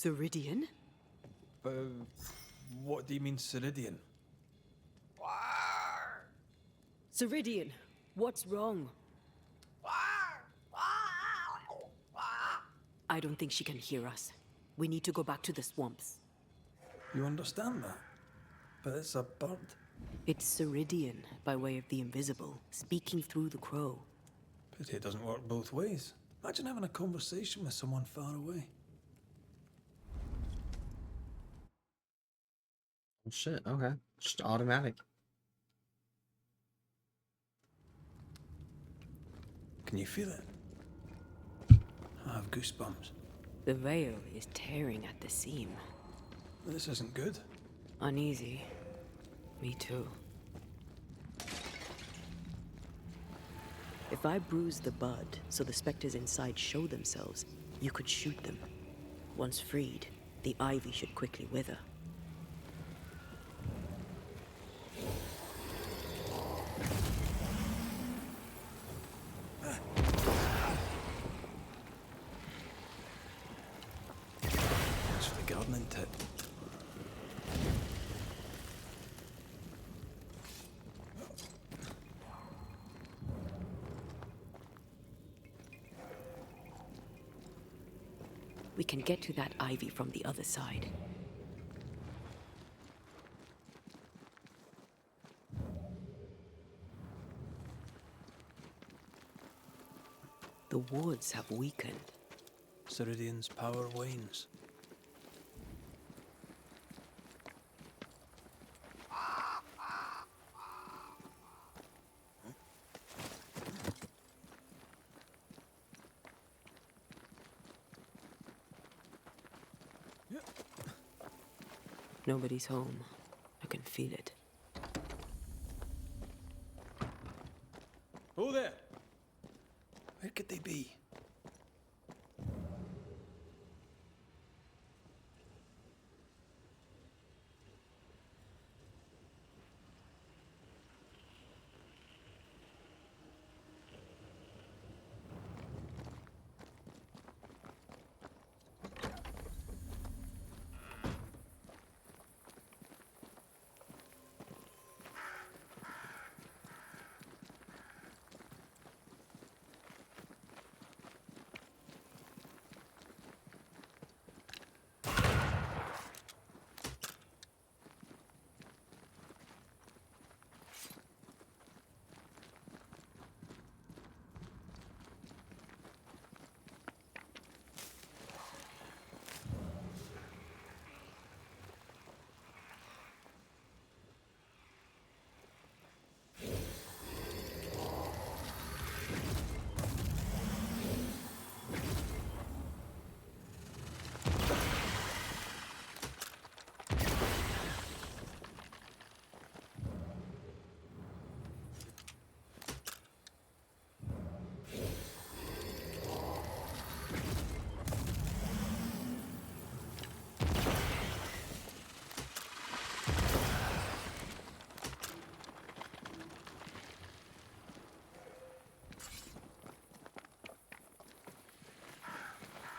Ceridian? Uh, what do you mean, Ceridian? Ceridian, what's wrong? I don't think she can hear us. We need to go back to the swamps. You understand that? But it's a bird. It's Ceridian, by way of the invisible, speaking through the crow. Pity it doesn't work both ways. Imagine having a conversation with someone far away. Oh, shit, okay. Just automatic. Can you feel it? I have goosebumps. The veil is tearing at the seam. This isn't good. Uneasy. Me too. If I bruise the bud so the specters inside show themselves, you could shoot them. Once freed, the ivy should quickly wither. Thanks for the gardening tip. We can get to that ivy from the other side. The wards have weakened. Ceridian's power wanes. Nobody's home. I can feel it. Oh there! Where could they be?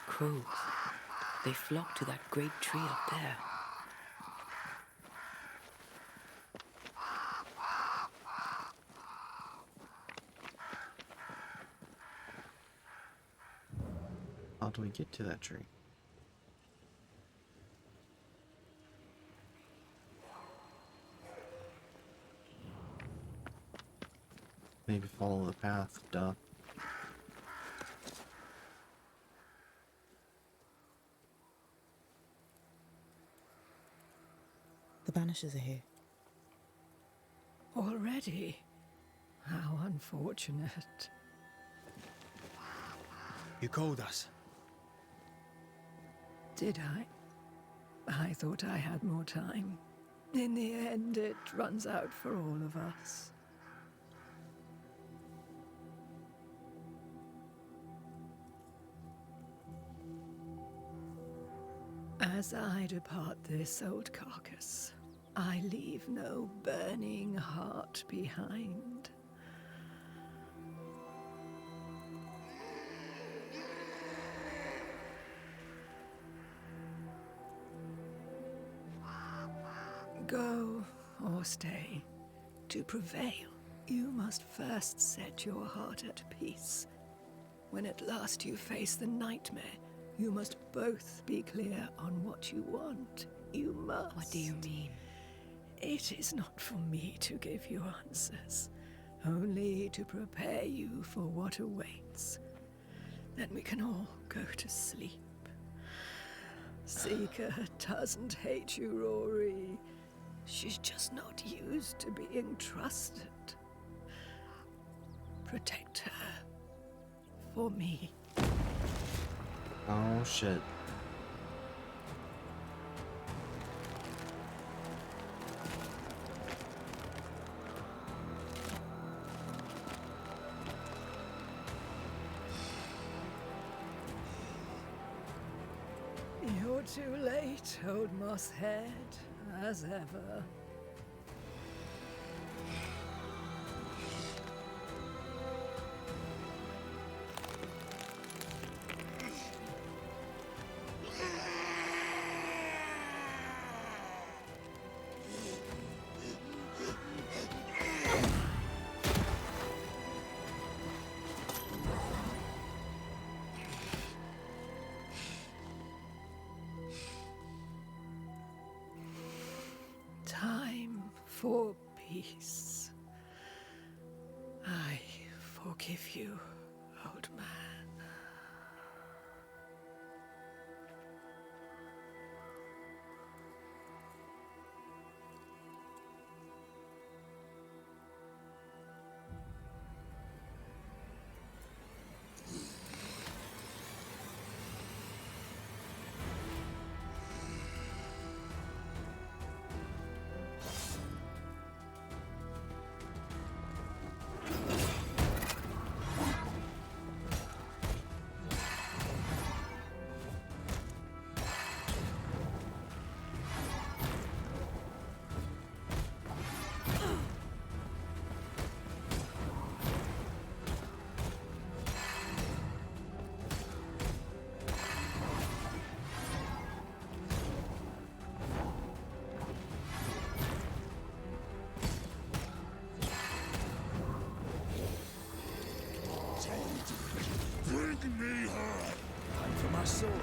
Crows. They flock to that great tree up there. How do we get to that tree? Maybe follow the path, duh. The Banishers are here. Already? How unfortunate. You called us. Did I? I thought I had more time. In the end, it runs out for all of us. As I depart this old carcass, I leave no burning heart behind. Go or stay. To prevail, you must first set your heart at peace. When at last you face the nightmare, you must both be clear on what you want. You must. What do you mean? It is not for me to give you answers, only to prepare you for what awaits. Then we can all go to sleep. Seeker doesn't hate you, Rory. She's just not used to being trusted. Protect her. For me. Oh shit. You're too late, old mosshead, as ever. Time for peace. I forgive you, old man. Bring me her! Time for my sword.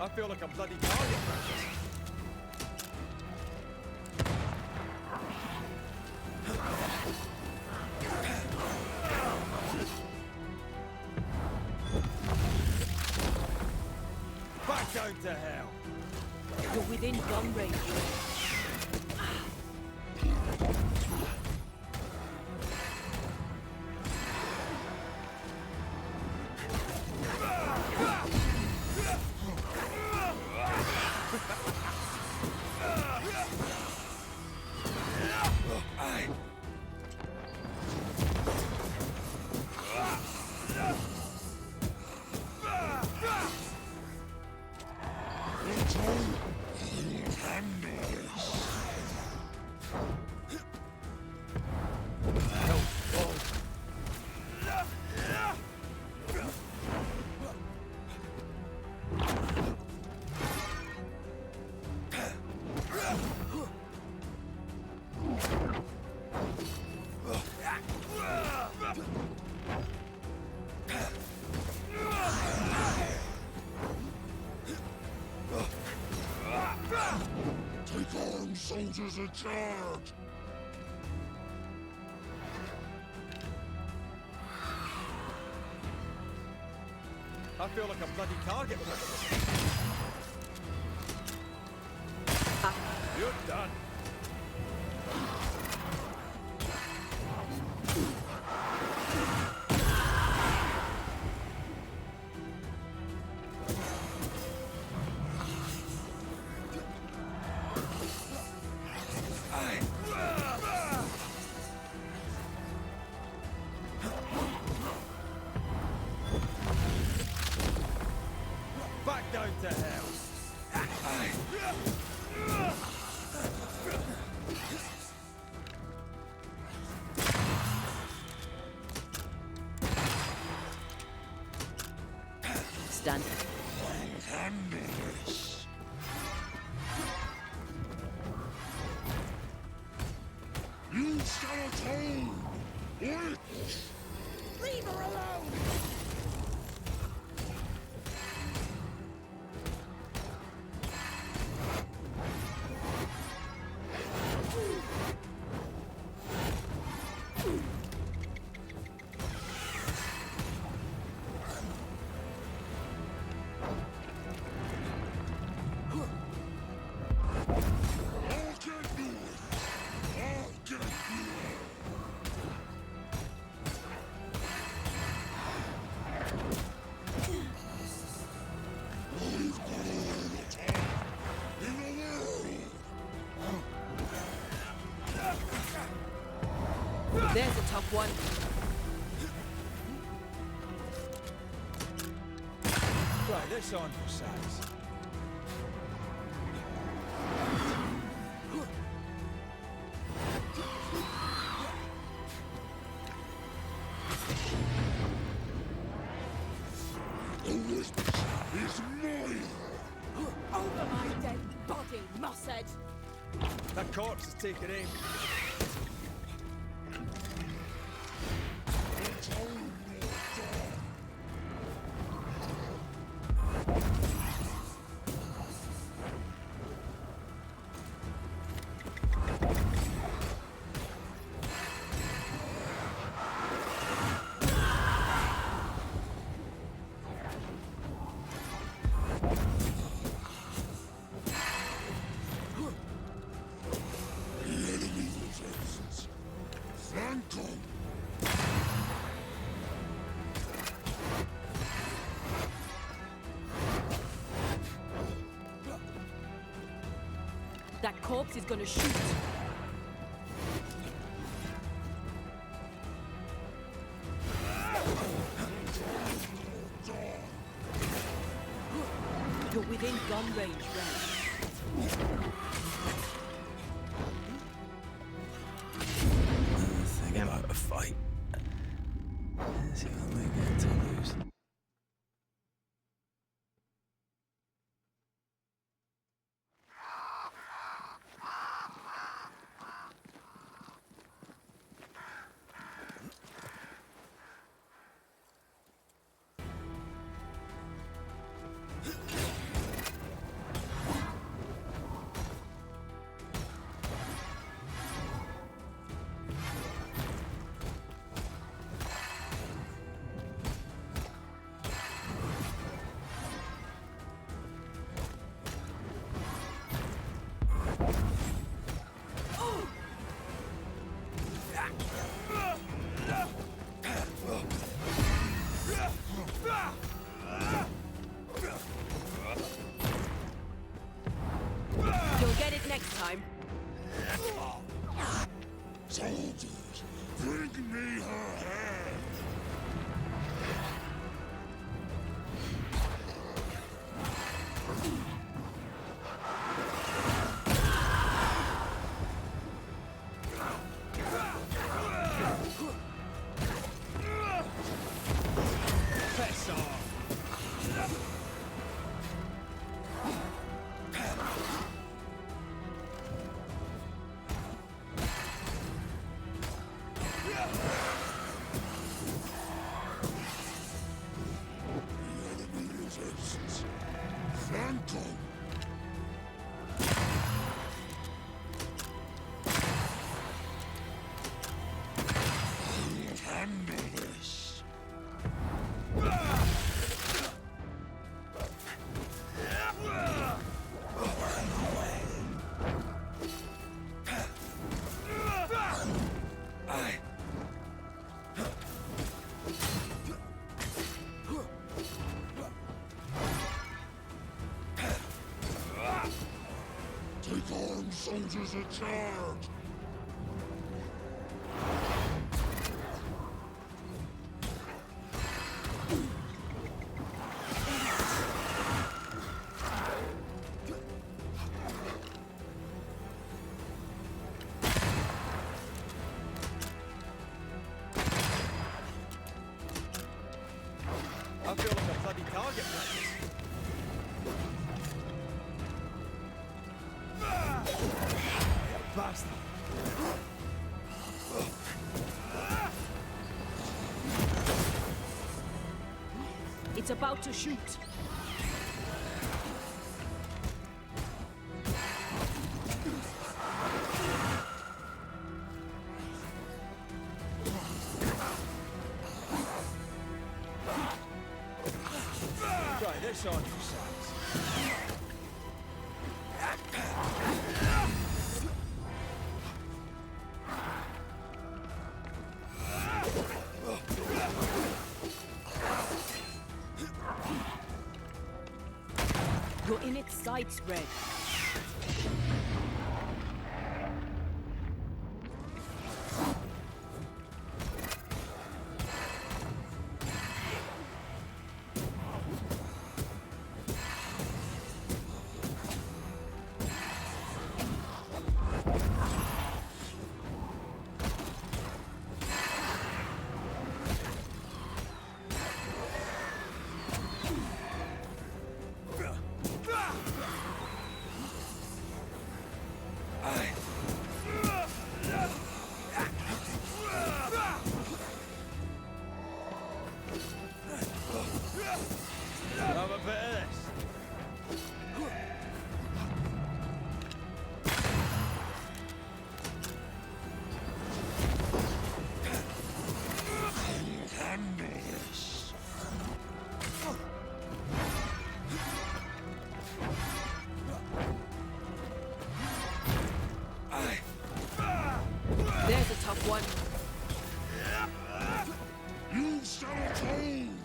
I feel like a bloody target practice. Back down to hell! You're within gun range. Take armed soldiers in charge! I feel like a bloody target practice. You're done. Back down to hell. understand. You shall atone! Wait! Leave her alone! I'll get you! I'll get you! I've got all the time in the world! There's a tough one. Try this on for size. The witch is mine! Over my dead body, Mossad! That corpse has taken aim. Atone your dawn! The enemy resists. Flank them! That corpse is gonna shoot. You're within gun range, Ren. The thing about a fight is you only get to lose. You'll get it next time. Soldiers, bring me her head! Piss off! The enemy resists. Flank them! I'll handle this! Take arms, soldiers, a charge! I feel like a bloody target. It's about to shoot. Try this on you, Sans. You're in its sights, Red. Have a bit of this. Handle this. There's a tough one. You shall atone!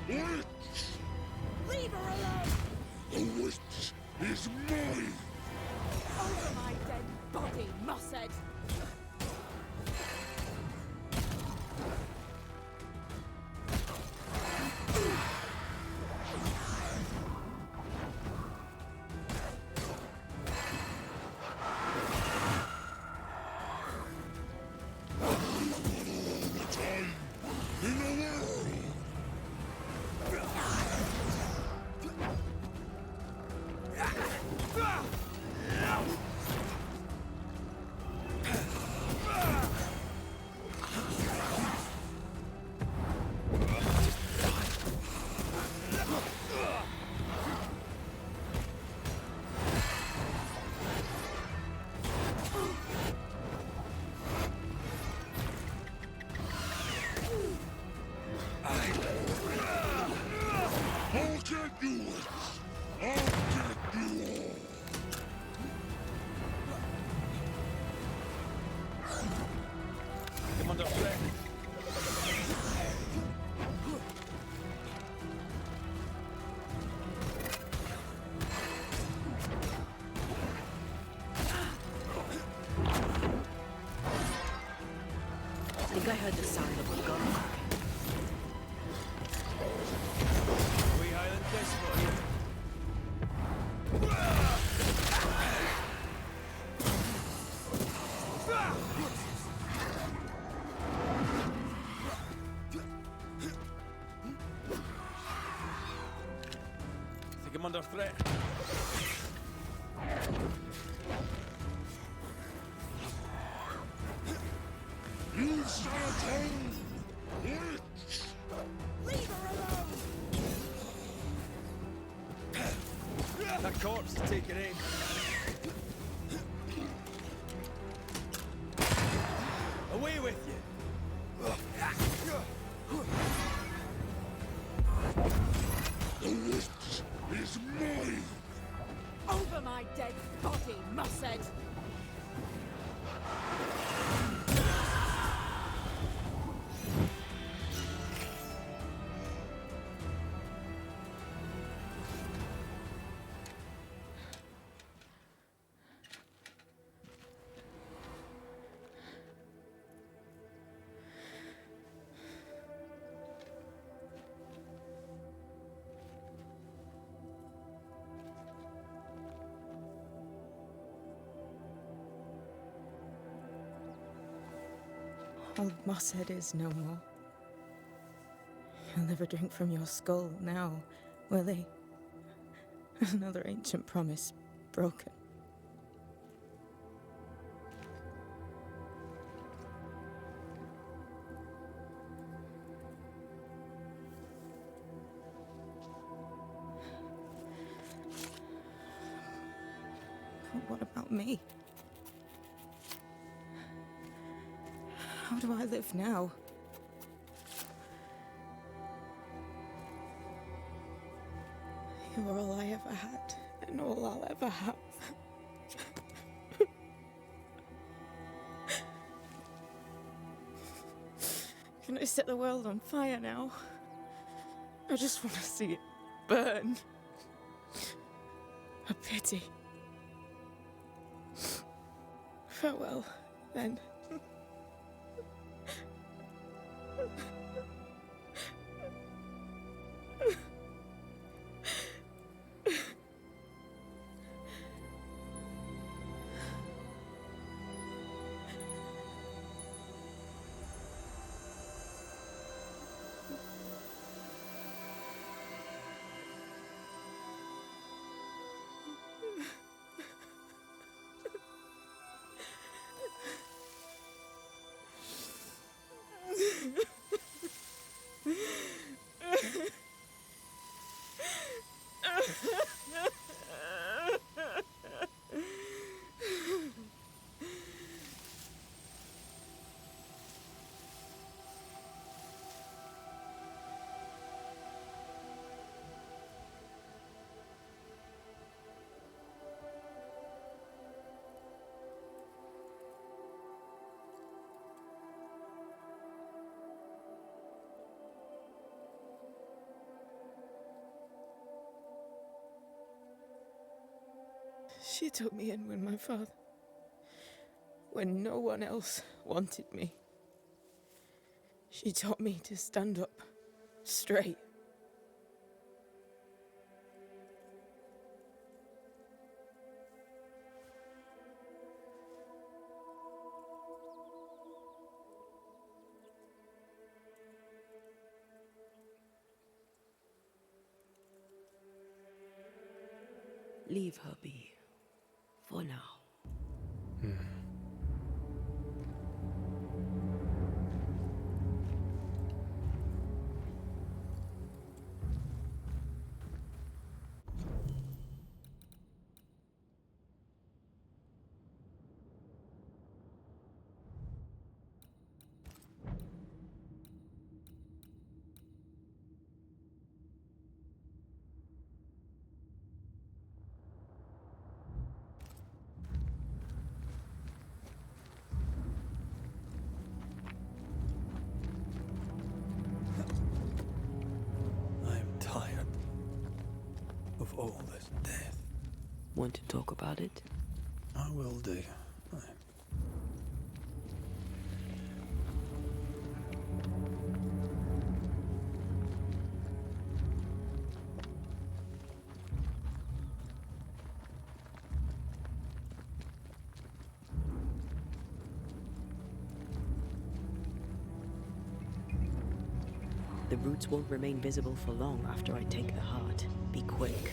Witch! Leave her alone! The witch is mine! Over my dead body, Mossad! The time in the world! I'll get you it! I'll get you all! Come under threat. I think I heard the sound of a gun cocking. We Highland Despot here. Think I'm under threat. You shall atone! Witch! Leave her alone! That corpse is taking aim. Away with you! The witch is mine! Over my dead body, Mossad! Old Mosshead is no more. He'll never drink from your skull now, will he? Another ancient promise broken. what about me? How do I live now? You're all I ever had, and all I'll ever have. Can I set the world on fire now? I just want to see it burn. A pity. Farewell, then. She took me in when when no one else wanted me. She taught me to stand up straight. Leave her be. For now. Of all this death. Want to talk about it? I will do. Aye. The roots won't remain visible for long after I take the heart. Be quick.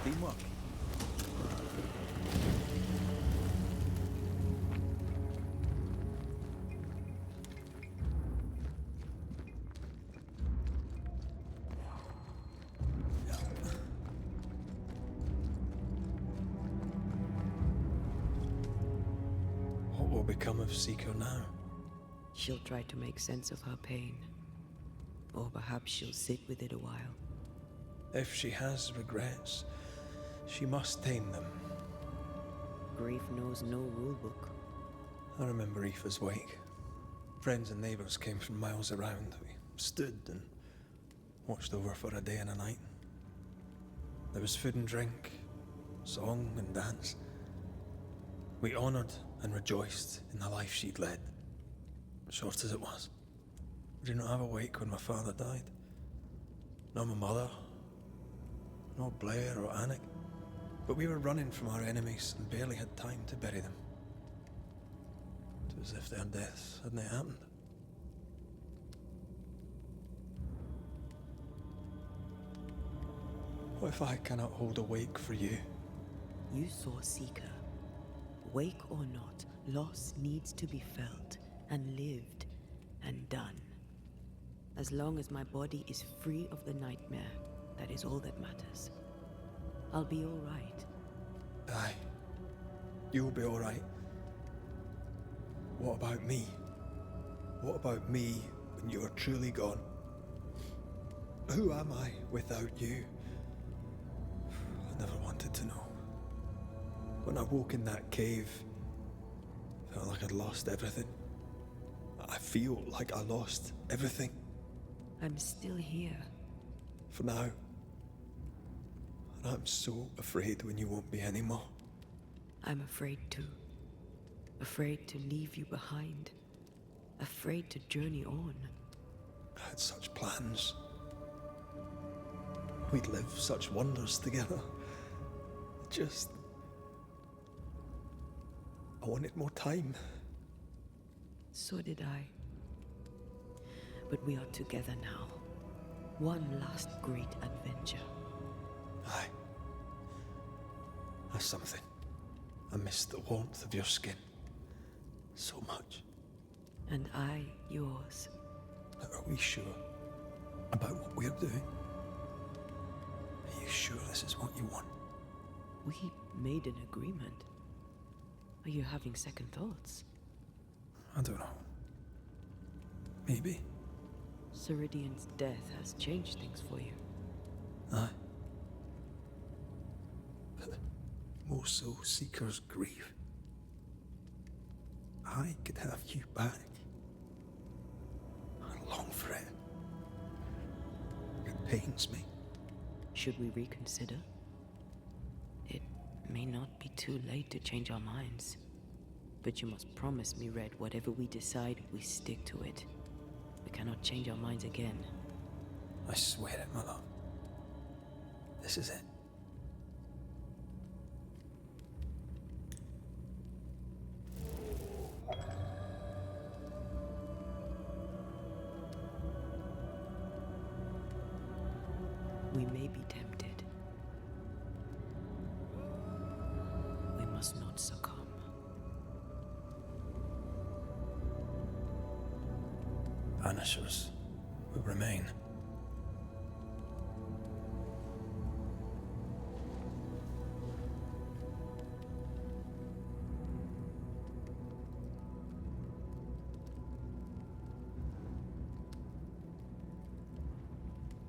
Teamwork. What will become of Seeker now? She'll try to make sense of her pain. Or perhaps she'll sit with it a while. If she has regrets, she must tame them. Grief knows no rulebook. I remember Aoife's wake. Friends and neighbours came from miles around. We stood and watched over for a day and a night. There was food and drink, song and dance. We honoured and rejoiced in the life she'd led, short as it was. I did not have a wake when my father died. Nor my mother, Not Blair or Anik. But we were running from our enemies and barely had time to bury them. It was as if their deaths hadn't happened. What if I cannot hold a wake for you? You saw Seeker. Wake or not, loss needs to be felt and lived and done. As long as my body is free of the nightmare, that is all that matters. I'll be all right. Aye. You'll be all right. What about me? What about me when you are truly gone? Who am I without you? I never wanted to know. When I woke in that cave, I felt like I'd lost everything. I feel like I lost everything. I'm still here. For now. And I'm so afraid when you won't be anymore. I'm afraid too. Afraid to leave you behind. Afraid to journey on. I had such plans. We'd live such wonders together. I wanted more time. So did I. But we are together now. One last great adventure. Aye. That's something. I miss the warmth of your skin. So much. And I yours. But are we sure about what we're doing? Are you sure this is what you want? We made an agreement. Are you having second thoughts? I don't know. Maybe. Ceridian's death has changed things for you. Aye. But more so Seeker's grief. I could have you back. I long for it. It pains me. Should we reconsider? It may not be too late to change our minds. But you must promise me, Red, whatever we decide, we stick to it. We cannot change our minds again. I swear it, my love. This is it. We may be tempted. We must not succumb. Banishers will remain.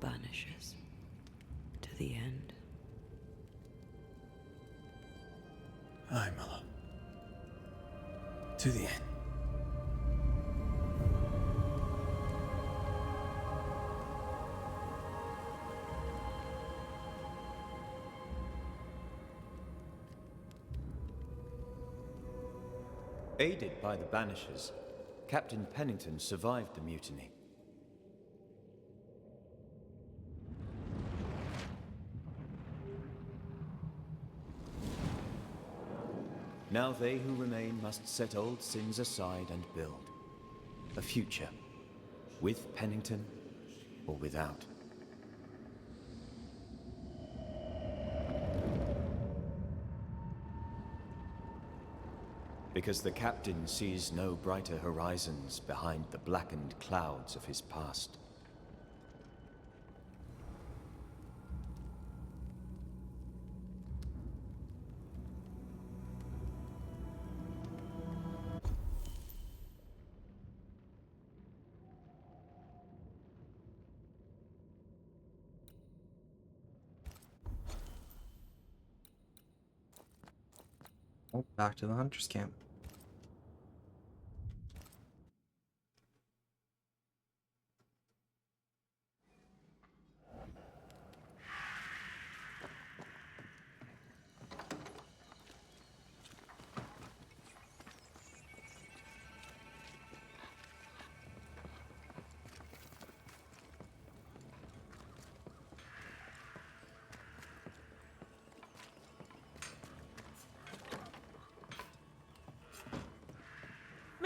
Banishers. To the end. Aye, my love. To the end. Aided by the Banishers, Captain Pennington survived the mutiny. Now they who remain must set old sins aside and build a future, with Pennington or without. Because the captain sees no brighter horizons behind the blackened clouds of his past. Oh, back to the hunter's camp.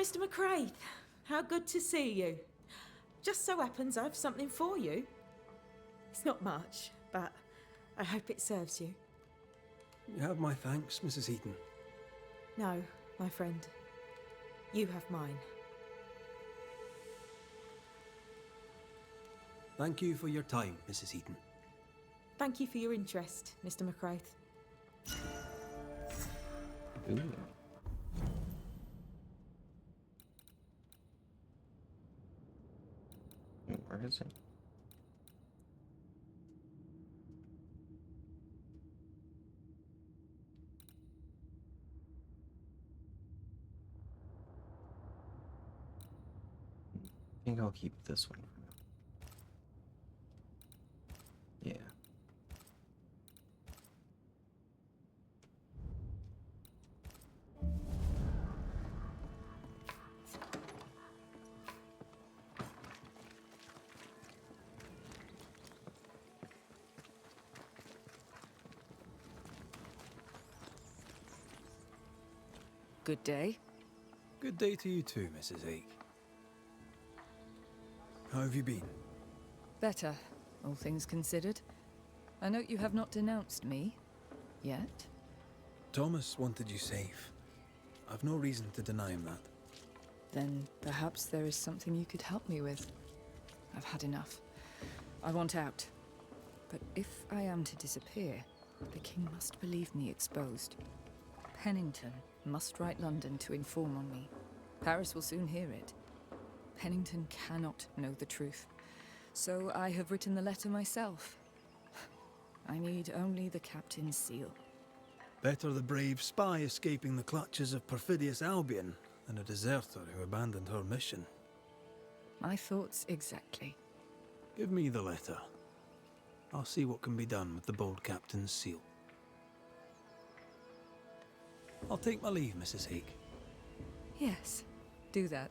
Mr. McCraith. How good to see you. Just so happens I've something for you. It's not much, but I hope it serves you. You have my thanks, Mrs. Heaton. No, my friend. You have mine. Thank you for your time, Mrs. Heaton. Thank you for your interest, Mr. McCraith. Ooh. Where is it? I think I'll keep this one for now. Yeah. Good day. Good day to you too, Mrs. Ake. How have you been? Better, all things considered. I note you have not denounced me. Yet? Thomas wanted you safe. I've no reason to deny him that. Then perhaps there is something you could help me with. I've had enough. I want out. But if I am to disappear, the king must believe me exposed. Pennington must write London to inform on me. Paris will soon hear it. Pennington cannot know the truth. So I have written the letter myself. I need only the captain's seal. Better the brave spy escaping the clutches of perfidious Albion than a deserter who abandoned her mission. My thoughts exactly. Give me the letter. I'll see what can be done with the bold captain's seal. I'll take my leave, Mrs. Hake. Yes, do that.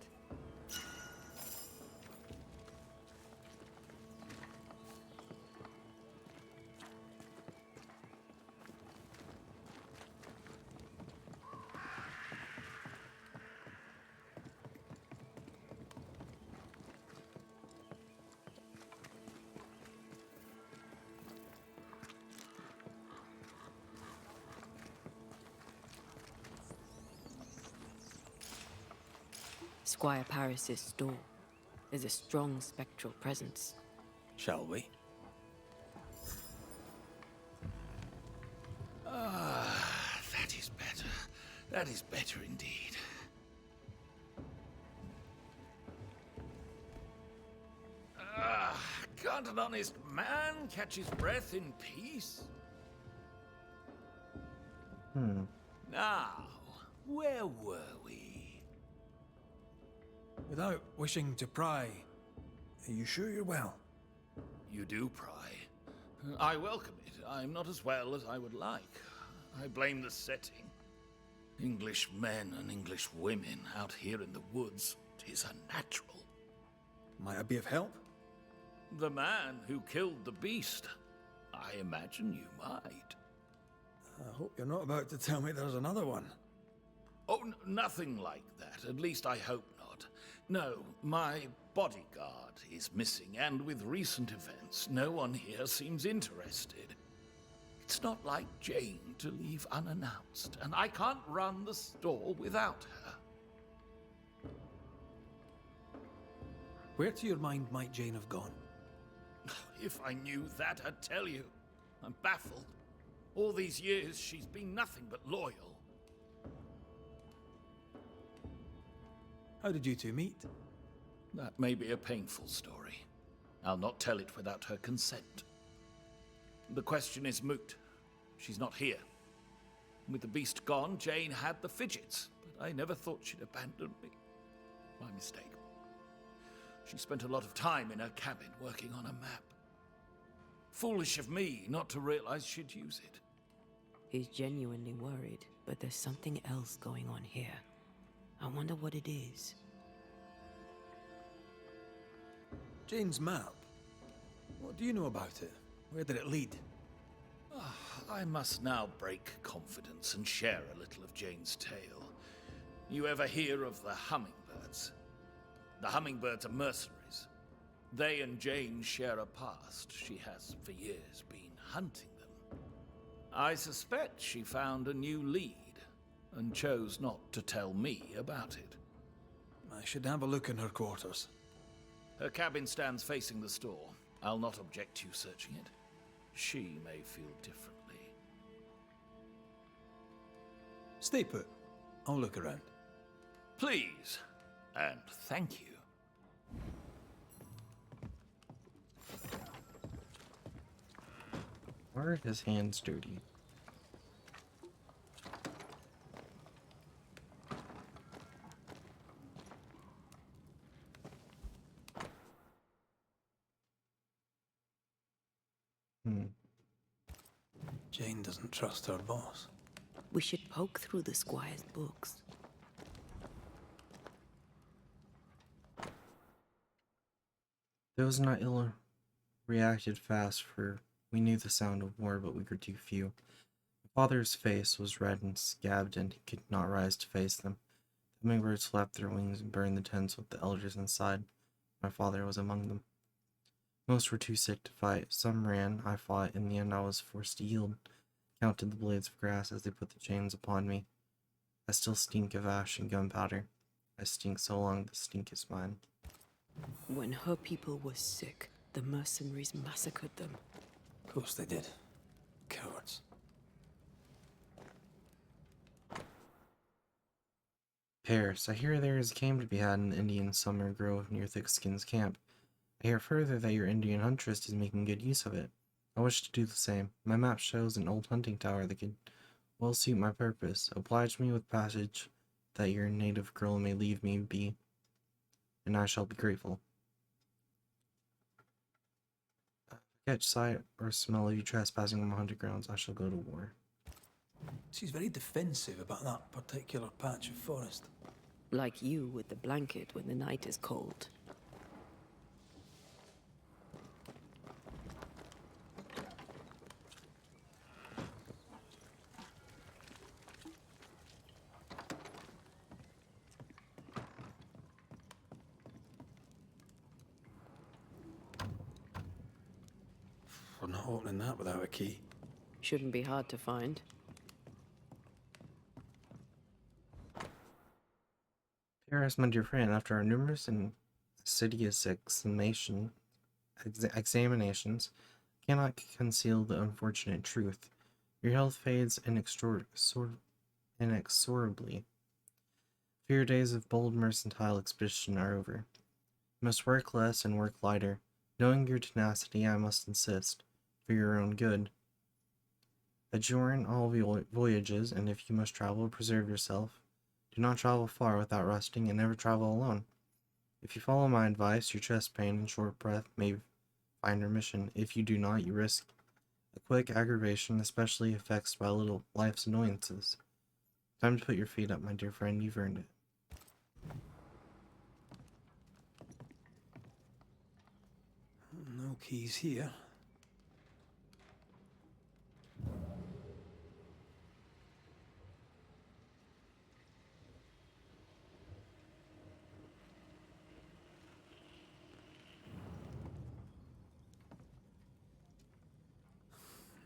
Squire Paris's store. There's a strong spectral presence. Shall we? That is better. That is better indeed. Can't an honest man catch his breath in peace? Now, where were we? Without wishing to pry, are you sure you're well? You do pry. I welcome it. I'm not as well as I would like. I blame the setting. English men and English women out here in the woods. 'Tis unnatural. Might I be of help? The man who killed the beast. I imagine you might. I hope you're not about to tell me there's another one. Oh, nothing like that. At least I hope not. No, my bodyguard is missing, and with recent events, no one here seems interested. It's not like Jane to leave unannounced, and I can't run the store without her. Where to your mind might Jane have gone? If I knew that, I'd tell you. I'm baffled. All these years, she's been nothing but loyal. How did you two meet? That may be a painful story. I'll not tell it without her consent. The question is moot. She's not here. With the beast gone, Jane had the fidgets, but I never thought she'd abandon me. My mistake. She spent a lot of time in her cabin working on a map. Foolish of me not to realize she'd use it. He's genuinely worried, but there's something else going on here. I wonder what it is. Jane's map. What do you know about it? Where did it lead? I must now break confidence and share a little of Jane's tale. You ever hear of the hummingbird? The hummingbirds are mercenaries. They and Jane share a past. She has, for years, been hunting them. I suspect she found a new lead and chose not to tell me about it. I should have a look in her quarters. Her cabin stands facing the store. I'll not object to you searching it. She may feel differently. Stay put. I'll look around. Please, and thank you. Why are his hands dirty? Jane doesn't trust her boss. We should poke through the squire's books. Those not ill reacted fast, for we knew the sound of war, but we were too few. My father's face was red and scabbed, and he could not rise to face them. The hummingbirds flapped their wings and burned the tents with the elders inside. My father was among them. Most were too sick to fight. Some ran. I fought. In the end, I was forced to yield. Counted the blades of grass as they put the chains upon me. I still stink of ash and gunpowder. I stink so long the stink is mine. When her people were sick, the mercenaries massacred them. Of course they did. Cowards. Paris, I hear there is game to be had in the Indian summer grove near Thickskin's camp. I hear further that your Indian huntress is making good use of it. I wish to do the same. My map shows an old hunting tower that could well suit my purpose. Oblige me with passage that your native girl may leave me be, and I shall be grateful. Catch sight or smell of you trespassing on my hunting grounds, I shall go to war. She's very defensive about that particular patch of forest. Like you with the blanket when the night is cold. We're not opening that without a key. Shouldn't be hard to find. Paris, my dear friend, after our numerous and assiduous examinations, cannot conceal the unfortunate truth. Your health fades inexorably. Your days of bold mercantile expedition are over. You must work less and work lighter. Knowing your tenacity, I must insist, for your own good. Adjourn all voyages, and if you must travel, preserve yourself. Do not travel far without resting, and never travel alone. If you follow my advice, your chest pain and short breath may find remission. If you do not, you risk a quick aggravation, especially effects by little life's annoyances. Time to put your feet up, my dear friend. You've earned it. No keys here.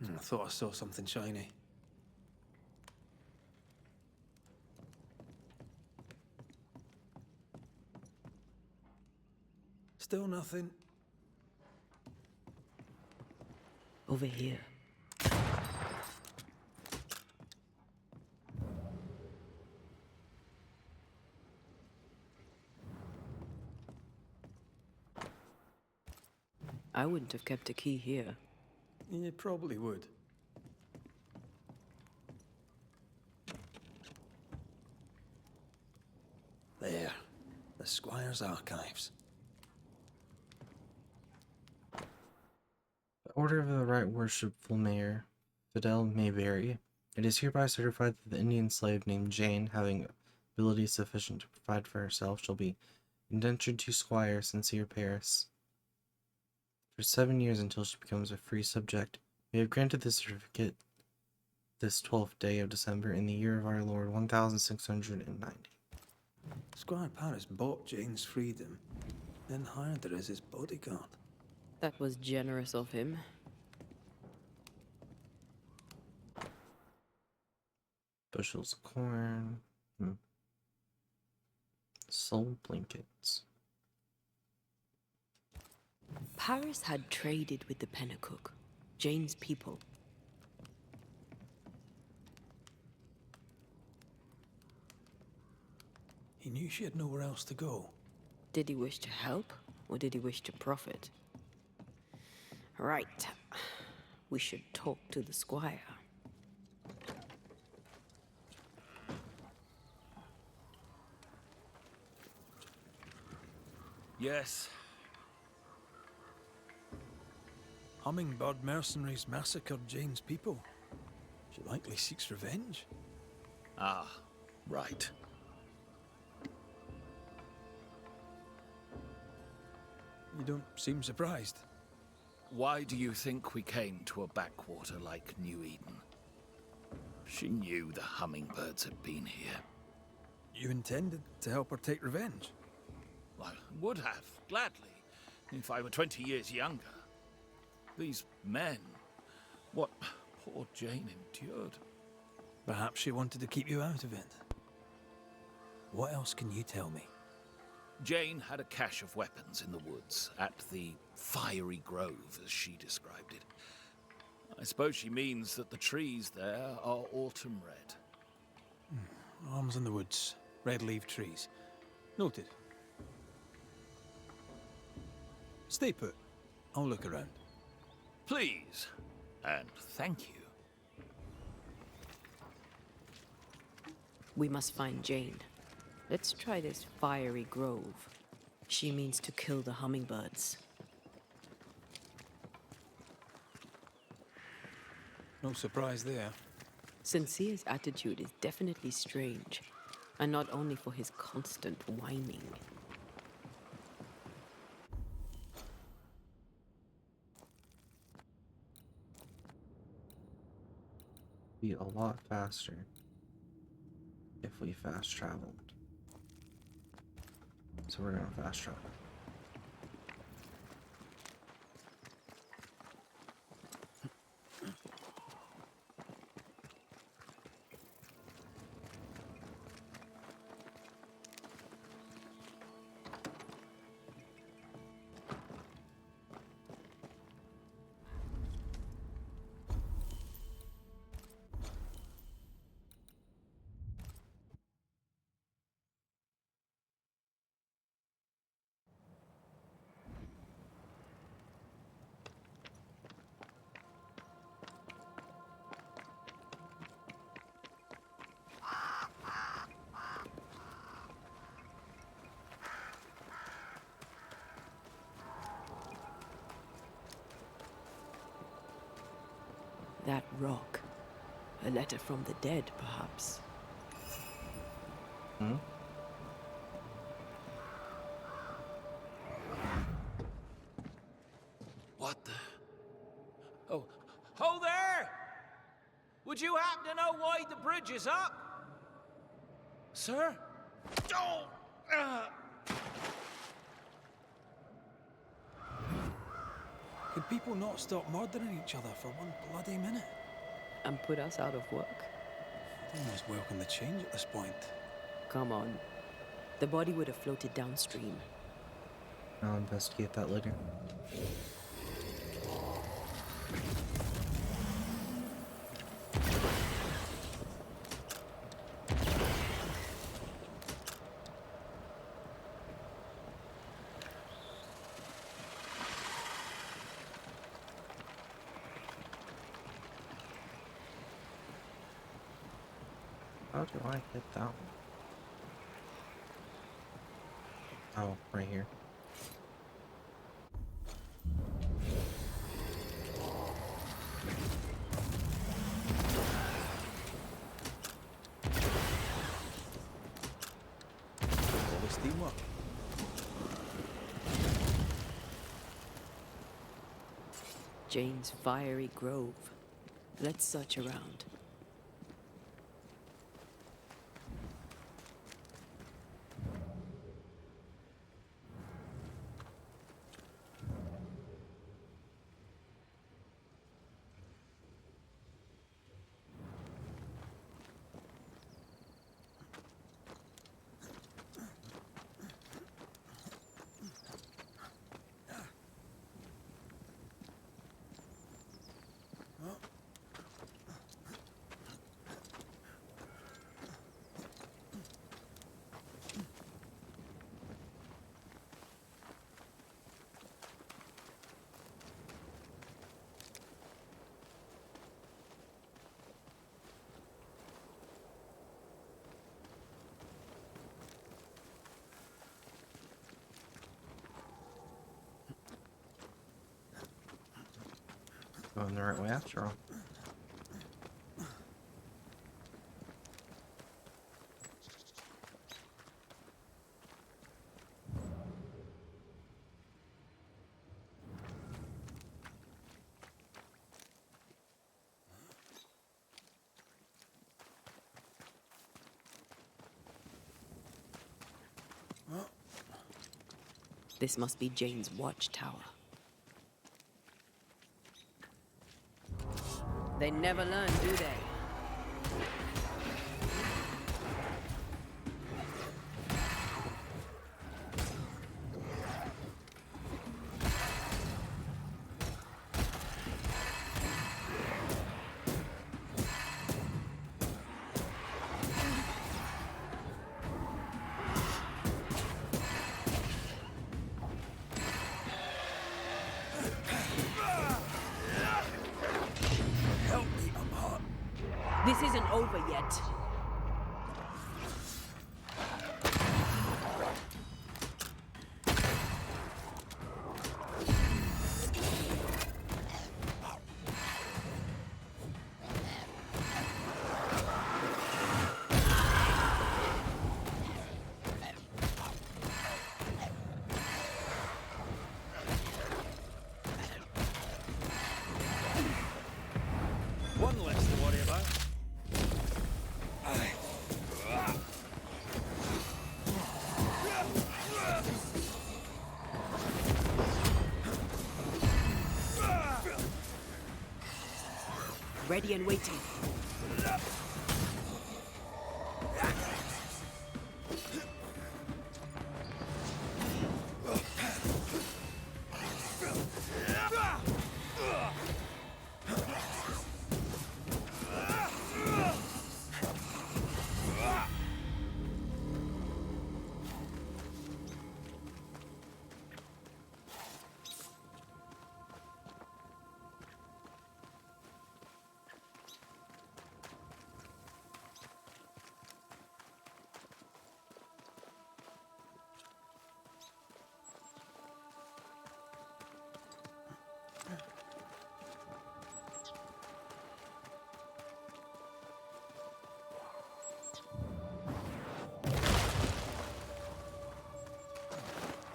I thought I saw something shiny. Still nothing. Over here. I wouldn't have kept a key here. You probably would. There. The Squire's archives. The order of the Right Worshipful Mayor, Fidel Mayberry, it is hereby certified that the Indian slave named Jane, having ability sufficient to provide for herself, shall be indentured to Squire Sincere Paris for 7 years until she becomes a free subject. We have granted this certificate this 12th day of December in the year of our Lord 1690. Squire Paris bought Jane's freedom, then hired her as his bodyguard. That was generous of him. Bushels of corn. Soul blankets. Paris had traded with the Pennacook, Jane's people. He knew she had nowhere else to go. Did he wish to help, or did he wish to profit? Right. We should talk to the squire. Yes. Hummingbird mercenaries massacred Jane's people. She likely seeks revenge. Ah, right. You don't seem surprised. Why do you think we came to a backwater like New Eden? She knew the hummingbirds had been here. You intended to help her take revenge? I would have, gladly, if I were 20 years younger. These men, what poor Jane endured. Perhaps she wanted to keep you out of it. What else can you tell me? Jane had a cache of weapons in the woods, at the Fiery Grove, as she described it. I suppose she means that the trees there are autumn red. Arms in the woods, red-leaved trees. Noted. Stay put. I'll look around. Please, and thank you. We must find Jane. Let's try this Fiery Grove. She means to kill the hummingbirds. No surprise there. Sincere's attitude is definitely strange, and not only for his constant whining. Be a lot faster if we fast traveled. So we're gonna fast travel. That rock. A letter from the dead, perhaps. What the? Oh, ho there! Would you happen to know why the bridge is up? Sir? Oh! Could people not stop murdering each other for one bloody minute? And put us out of work? I'd almost welcome the change at this point. Come on. The body would have floated downstream. I'll investigate that later. How do I hit that one? Oh, right here. All this teamwork. Jane's Fiery Grove. Let's search around. Going the right way after all. This must be Jane's watchtower. They never learn, do they? This isn't over yet. One less to worry about. Ready and waiting.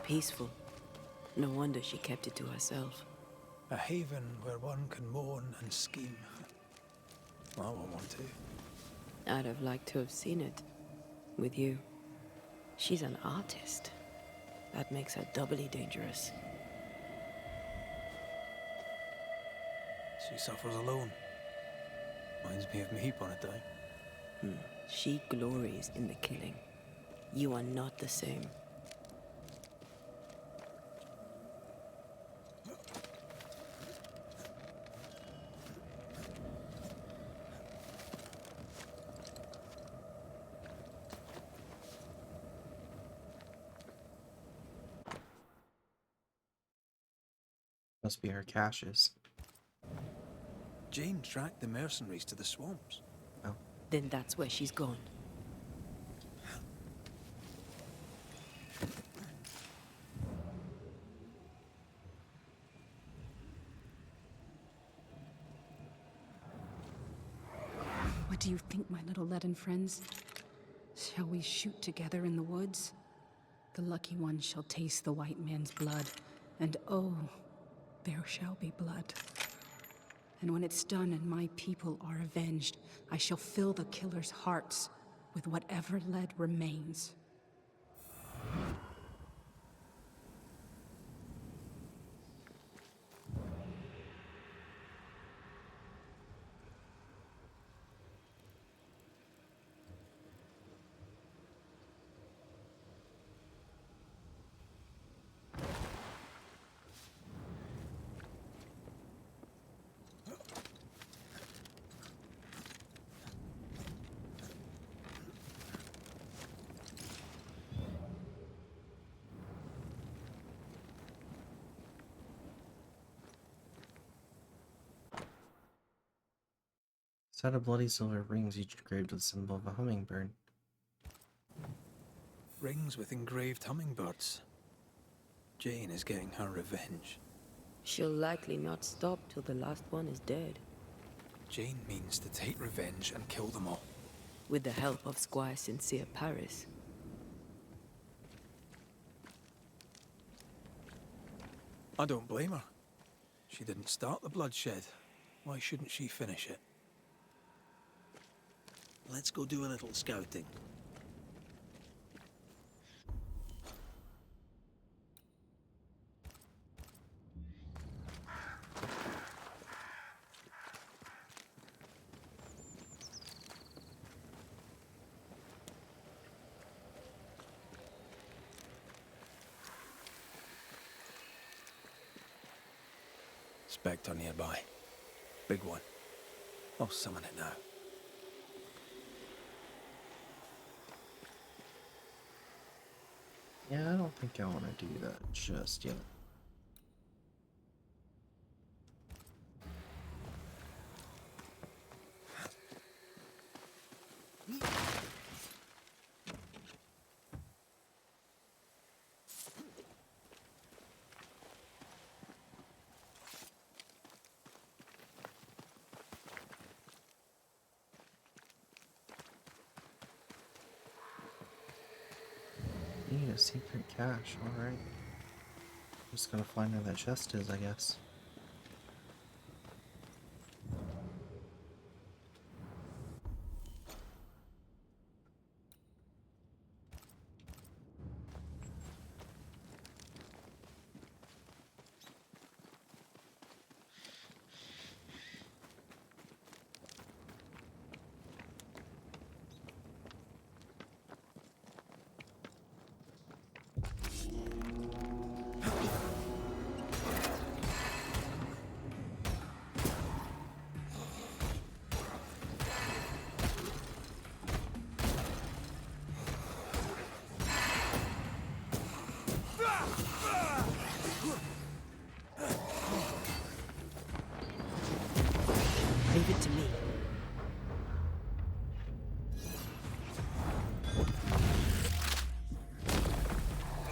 Peaceful. No wonder she kept it to herself. A haven where one can mourn and scheme. I won't want to. I'd have liked to have seen it. With you. She's an artist. That makes her doubly dangerous. She suffers alone. Reminds me of me upon a time. She glories in the killing. You are not the same. Must be her caches. Jane tracked the mercenaries to the swamps. Oh. Then that's where she's gone. What do you think, my little leaden friends? Shall we shoot together in the woods? The lucky one shall taste the white man's blood, and oh, there shall be blood. And when it's done and my people are avenged, I shall fill the killers' hearts with whatever lead remains. Set of bloody silver rings, each engraved with the symbol of a hummingbird. Rings with engraved hummingbirds. Jane is getting her revenge. She'll likely not stop till the last one is dead. Jane means to take revenge and kill them all. With the help of Squire Sincere Paris. I don't blame her. She didn't start the bloodshed. Why shouldn't she finish it? Let's go do a little scouting. Spectre nearby. Big one. I'll summon it now. Yeah, I don't think I want to do that just yet. Need a secret cache, alright. Just gotta find where that chest is, I guess. Leave it to me.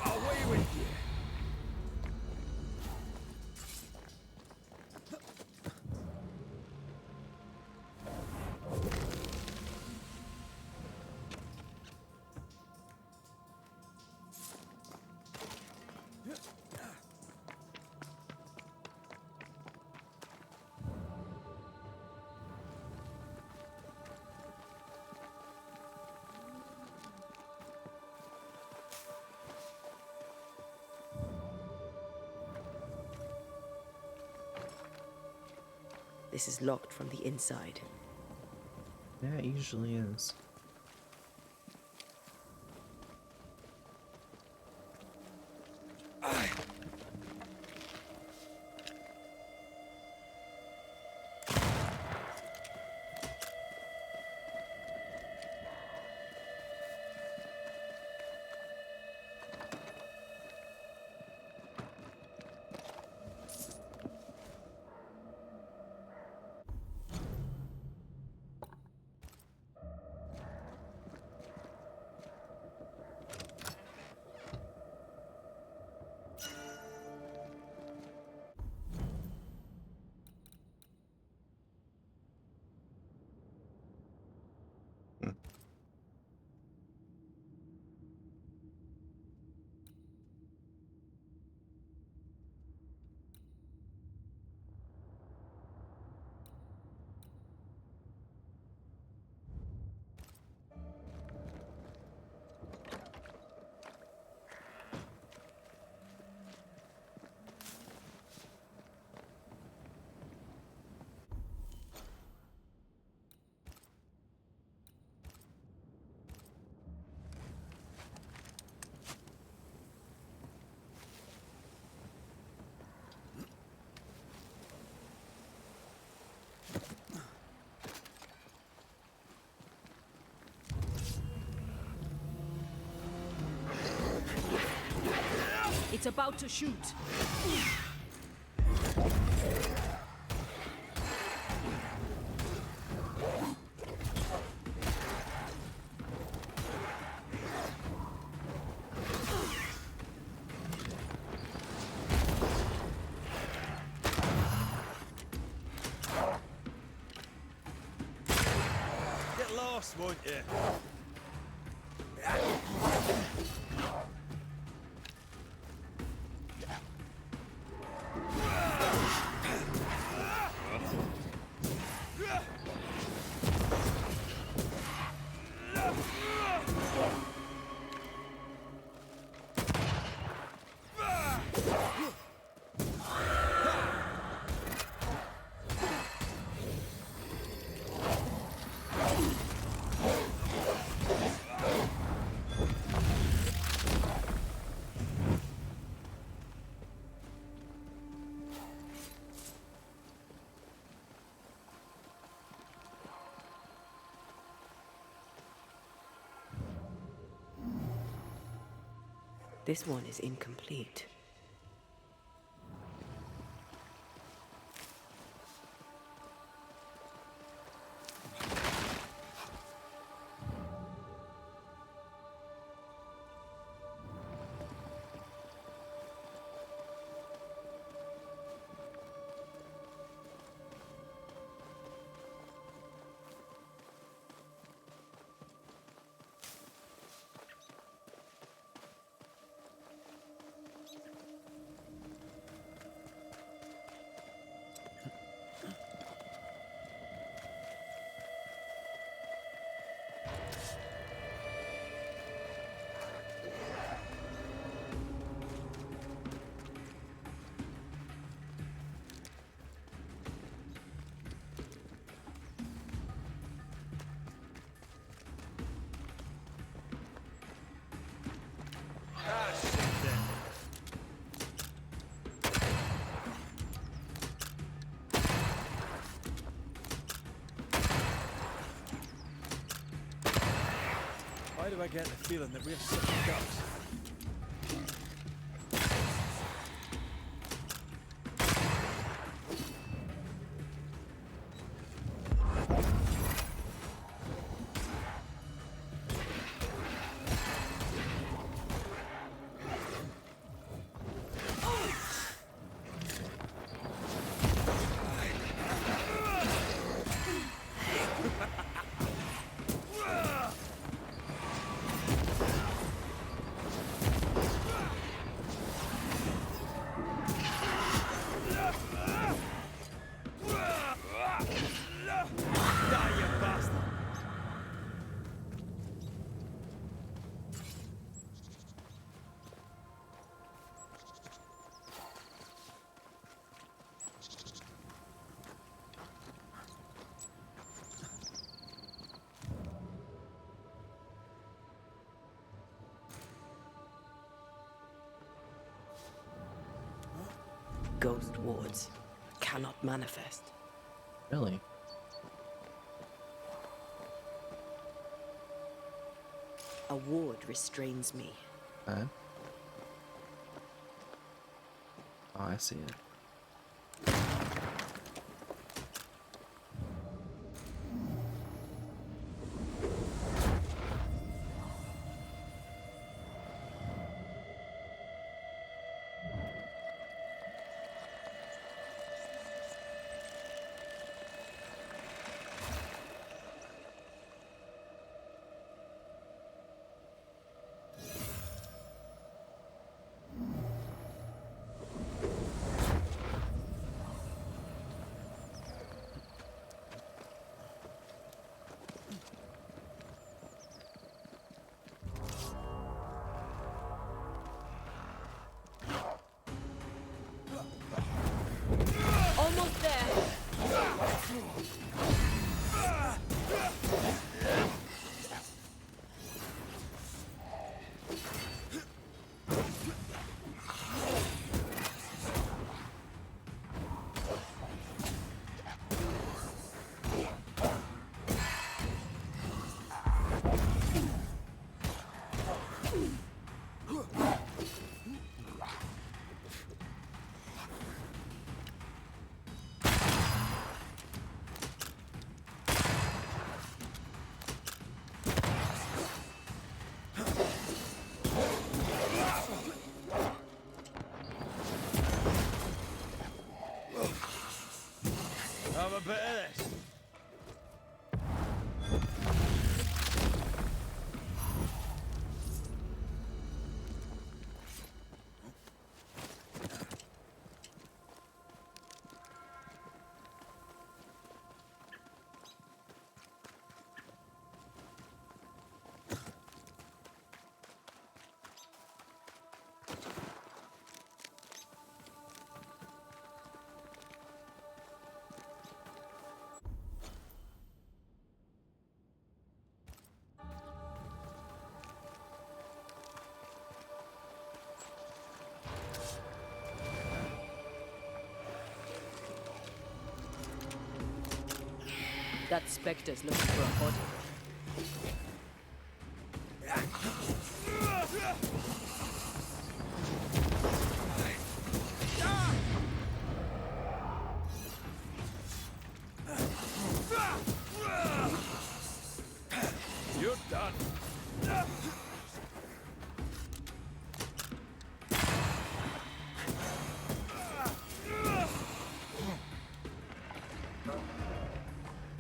Away with you! This is locked from the inside. Yeah, it usually is. It's about to shoot. us, won't you? This one is incomplete. Why do I get the feeling that we're such guts? Ghost wards cannot manifest. Really? A ward restrains me. Okay. Oh, I see it. That specter's looking for a body. You're done.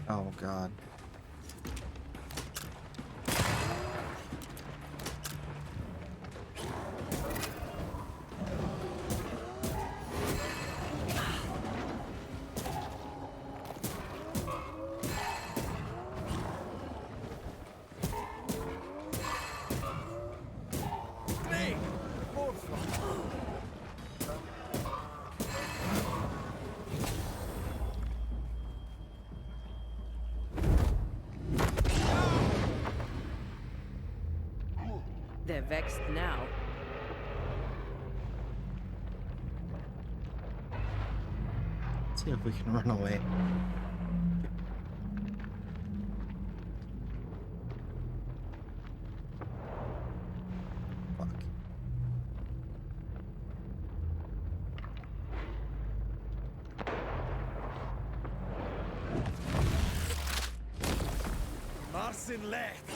Oh god. They're vexed now. Let's see if we can run away. Fuck. Marcin left.